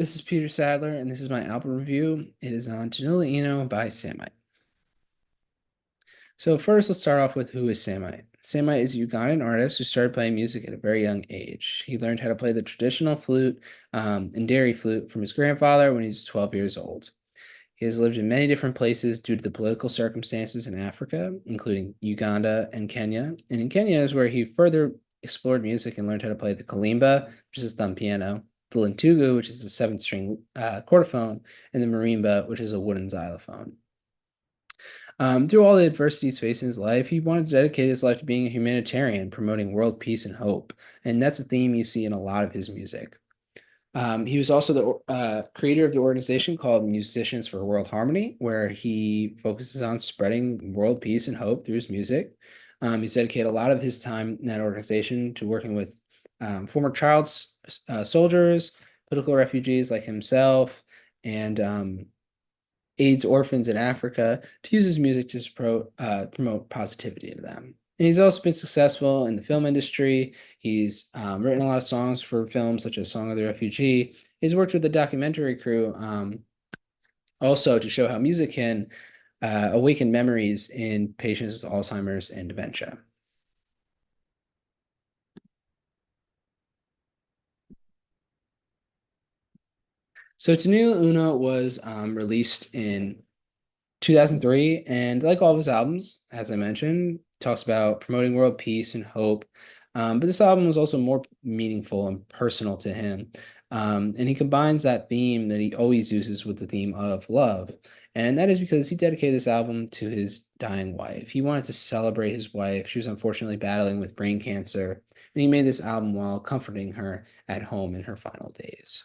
This is Peter Sadler, and this is my album review. It is on Tanula Ino by Samite. So first, let's start off with who is Samite. Samite is a Ugandan artist who started playing music at a very young age. He learned how to play the traditional flute and dairy flute from his grandfather when he was 12 years old. He has lived in many different places due to the political circumstances in Africa, including Uganda and Kenya. And in Kenya is where he further explored music and learned how to play the kalimba, which is a thumb piano, the lintugu, which is a seven-string chordophone, and the marimba, which is a wooden xylophone. Through all the adversities faced in his life, he wanted to dedicate his life to being a humanitarian, promoting world peace and hope. And that's a theme you see in a lot of his music. He was also the creator of the organization called Musicians for World Harmony, where he focuses on spreading world peace and hope through his music. He's dedicated a lot of his time in that organization to working with former child soldiers, political refugees like himself, and AIDS orphans in Africa to use his music to promote positivity to them. And he's also been successful in the film industry. He's written a lot of songs for films such as Song of the Refugee. He's worked with the documentary crew also to show how music can awaken memories in patients with Alzheimer's and dementia. So Tanu Una was released in 2003, and like all of his albums, as I mentioned, talks about promoting world peace and hope. But this album was also more meaningful and personal to him. And he combines that theme that he always uses with the theme of love. And that is because he dedicated this album to his dying wife. He wanted to celebrate his wife. She was unfortunately battling with brain cancer. And he made this album while comforting her at home in her final days.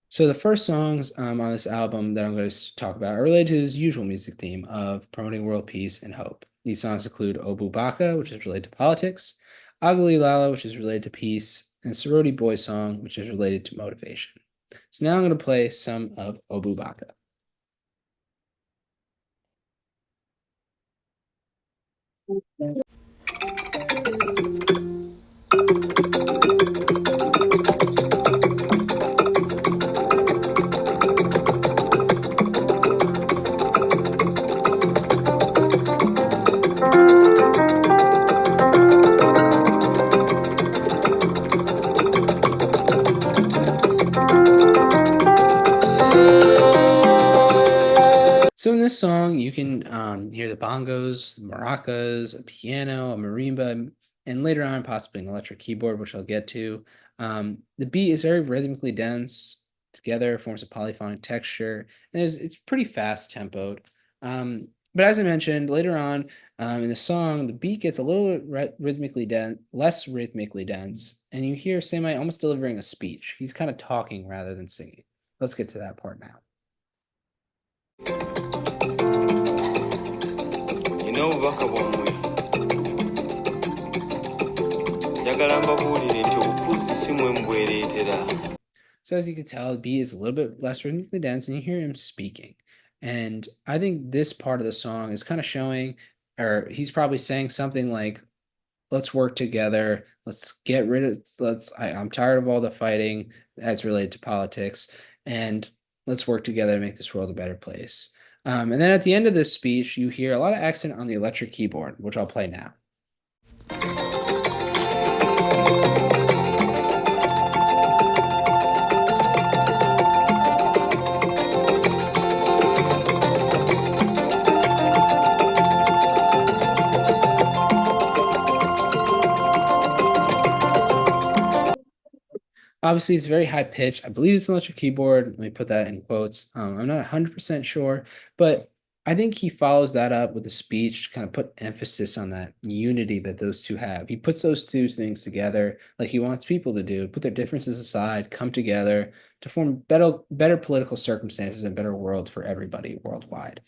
So the first songs on this album that I'm going to talk about are related to his usual music theme of promoting world peace and hope. These songs include Obu Baka, which is related to politics, Agali Lala, which is related to peace, and Sorority Boy Song, which is related to motivation. So now I'm going to play some of Obu Baka. So in this song, you can hear the bongos, the maracas, a piano, a marimba, and later on possibly an electric keyboard, which I'll get to. The beat is very rhythmically dense. Together forms a polyphonic texture, and it's pretty fast tempoed. But as I mentioned, later on in the song, the beat gets a little bit rhythmically dense, less rhythmically dense, and you hear Samai almost delivering a speech. He's kind of talking rather than singing. Let's get to that part now. Nina obubaka bwammwe njagala mbabuulire nti obufuzi si mwe mbwereetera. So as you can tell, the beat is a little bit less rhythmically dense, and you hear him speaking. And I think this part of the song is kind of showing, or he's probably saying something like, let's work together. Let's get rid of, I'm tired of all the fighting as related to politics, and let's work together to make this world a better place. And then at the end of this speech, you hear a lot of accent on the electric keyboard, which I'll play now. Obviously, it's very high pitched. I believe it's an electric keyboard. Let me put that in quotes. I'm not 100% sure, but I think he follows that up with a speech to kind of put emphasis on that unity that those two have. He puts those two things together like he wants people to do, put their differences aside, come together to form better political circumstances and better world for everybody worldwide.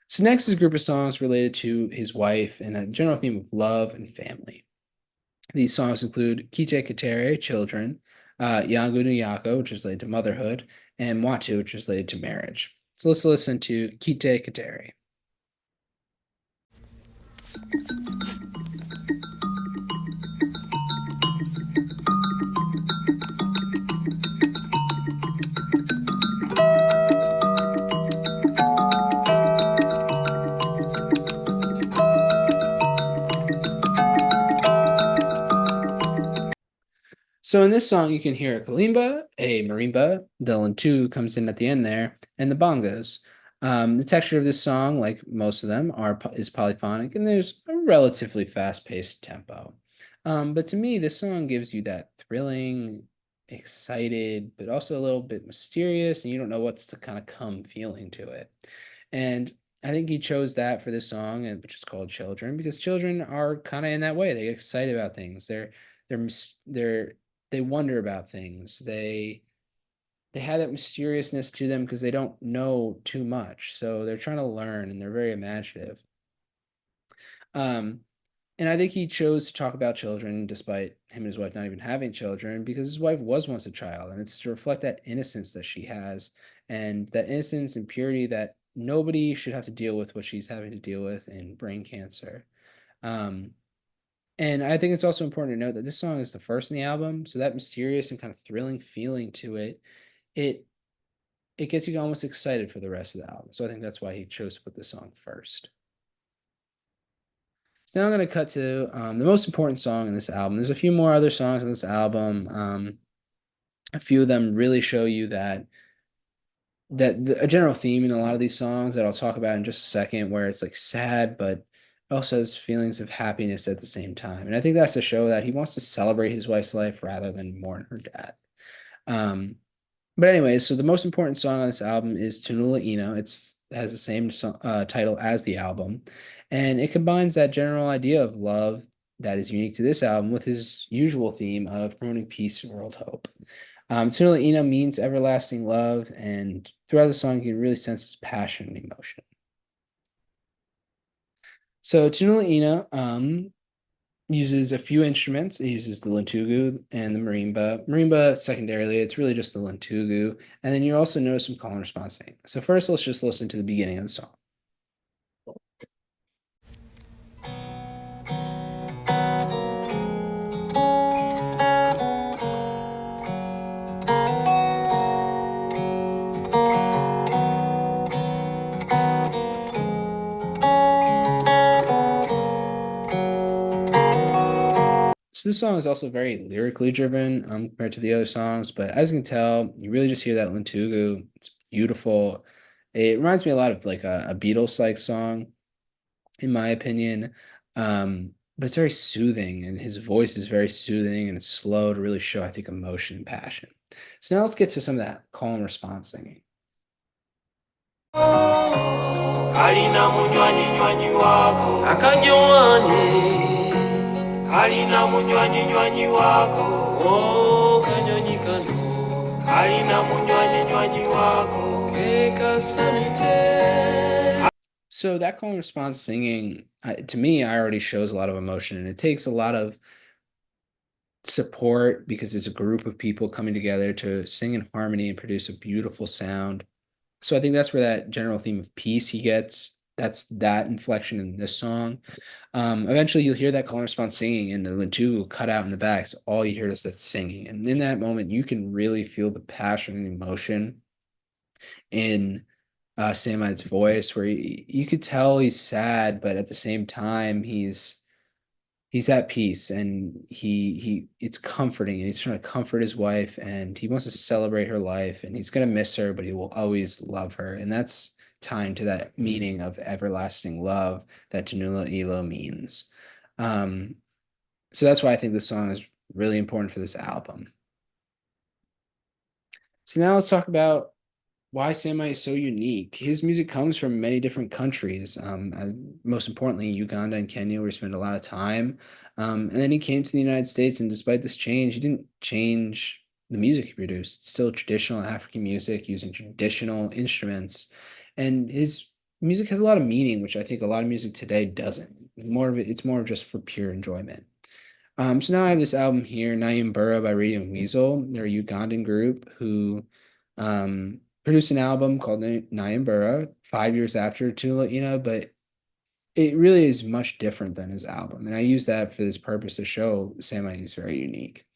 So next is a group of songs related to his wife and a general theme of love and family. These songs include Kite Katere, children, Yangu no Yako, which is related to motherhood, and Mwatu, which is related to marriage. So let's listen to Kite Katere. So in this song, you can hear a kalimba, a marimba, the lantu comes in at the end there, and the bongos. The texture of this song, like most of them, is polyphonic, and there's a relatively fast-paced tempo. But to me, this song gives you that thrilling, excited, but also a little bit mysterious, and you don't know what's to kind of come feeling to it. And I think he chose that for this song, which is called "Children," because children are kind of in that way. They get excited about things. They're they wonder about things. They have that mysteriousness to them because they don't know too much. So they're trying to learn and they're very imaginative. Um, and I think he chose to talk about children despite him and his wife not even having children because his wife was once a child. And it's to reflect that innocence that she has and that innocence and purity that nobody should have to deal with what she's having to deal with in brain cancer. Um, and I think it's also important to note that this song is the first in the album, so that mysterious and kind of thrilling feeling to it, it it gets you almost excited for the rest of the album. So I think that's why he chose to put this song first. So now I'm going to cut to the most important song in this album. There's a few more other songs on this album. A few of them really show you a general theme in a lot of these songs that I'll talk about in just a second, where it's like sad, but it also has feelings of happiness at the same time. And I think that's to show that he wants to celebrate his wife's life rather than mourn her death. Um, but anyways, so the most important song on this album is Tunula Ino. It has the same title as the album, and it combines that general idea of love that is unique to this album with his usual theme of promoting peace and world hope. Tunula Ino means everlasting love, and throughout the song, you can really sense his passion and emotion. So Tunula Ino uses a few instruments. It uses the lantugu and the marimba. Marimba, secondarily, it's really just the lantugu. And then you also notice some call and response singing. So first, let's just listen to the beginning of the song. So this song is also very lyrically driven compared to the other songs, but as you can tell, you really just hear that lantugu. It's beautiful. It reminds me a lot of like a Beatles-like song, in my opinion. But it's very soothing, and his voice is very soothing and it's slow to really show, I think, emotion and passion. So now let's get to some of that call and response singing. kalina munywanyi nywanyi wako akajowane kalina munywanyi nywanyi wako kanyonyi kano kalina munywanyi nywanyi wako kekasamite. So that call and response singing, to me, I already shows a lot of emotion, and it takes a lot of support because it's a group of people coming together to sing in harmony and produce a beautiful sound. So I think that's where that general theme of peace he gets. That's that inflection in this song. Eventually, you'll hear that call and response singing, and the lintu will cut out in the back. So all you hear is that singing, and in that moment, you can really feel the passion and emotion in Samite's voice, where you could tell he's sad, but at the same time, he's at peace, and he it's comforting, and he's trying to comfort his wife, and he wants to celebrate her life, and he's gonna miss her, but he will always love her, and that's tying to that meaning of everlasting love that Tanula Ilo means. Um, so that's why I think this song is really important for this album. So now let's talk about why Samai is so unique. His music comes from many different countries, most importantly, Uganda and Kenya, where he spent a lot of time. And then he came to the United States, and despite this change, he didn't change the music he produced. It's still traditional African music using traditional instruments. And his music has a lot of meaning, which I think a lot of music today doesn't. It's more of just for pure enjoyment. So now I have this album here, Nayambura by Radio Weasel. They're a Ugandan group who produced an album called Nayambura 5 years after Tula, but it really is much different than his album. And I use that for this purpose to show Samai is very unique.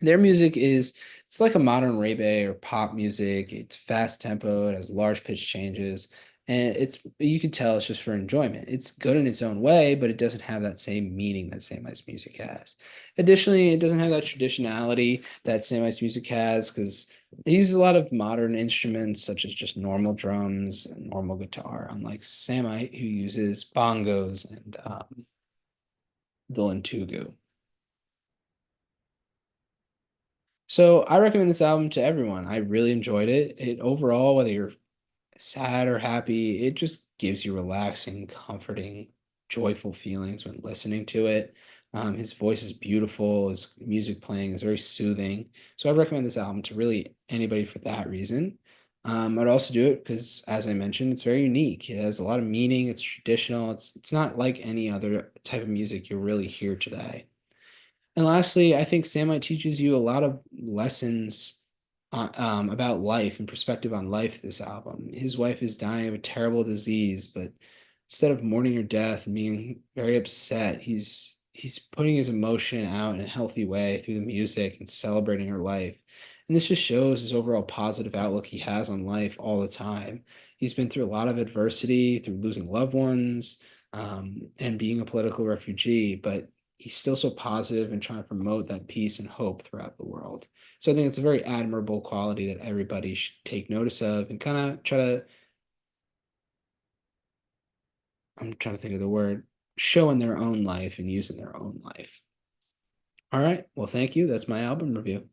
Their music it's like a modern reggae or pop music. It's fast tempo, it has large pitch changes, and it's you can tell it's just for enjoyment. It's good in its own way, but it doesn't have that same meaning that Samite's music has. Additionally, it doesn't have that traditionality that Samite's music has because he uses a lot of modern instruments such as just normal drums and normal guitar, unlike Samite, who uses bongos and the lintugu. So I recommend this album to everyone. I really enjoyed it. It overall, whether you're sad or happy, it just gives you relaxing, comforting, joyful feelings when listening to it. His voice is beautiful. His music playing is very soothing. So I recommend this album to really anybody for that reason. I'd also do it because, as I mentioned, it's very unique. It has a lot of meaning. It's traditional. It's not like any other type of music you'll really hear today. And lastly, I think Samite teaches you a lot of lessons about life and perspective on life. This album. His wife is dying of a terrible disease, but instead of mourning her death and being very upset, he's putting his emotion out in a healthy way through the music and celebrating her life. And this just shows his overall positive outlook he has on life all the time. He's been through a lot of adversity, through losing loved ones, and being a political refugee, but he's still so positive and trying to promote that peace and hope throughout the world. So I think it's a very admirable quality that everybody should take notice of and kind of try to, I'm trying to think of the word, show in their own life and use in their own life. All right. Well, thank you. That's my album review.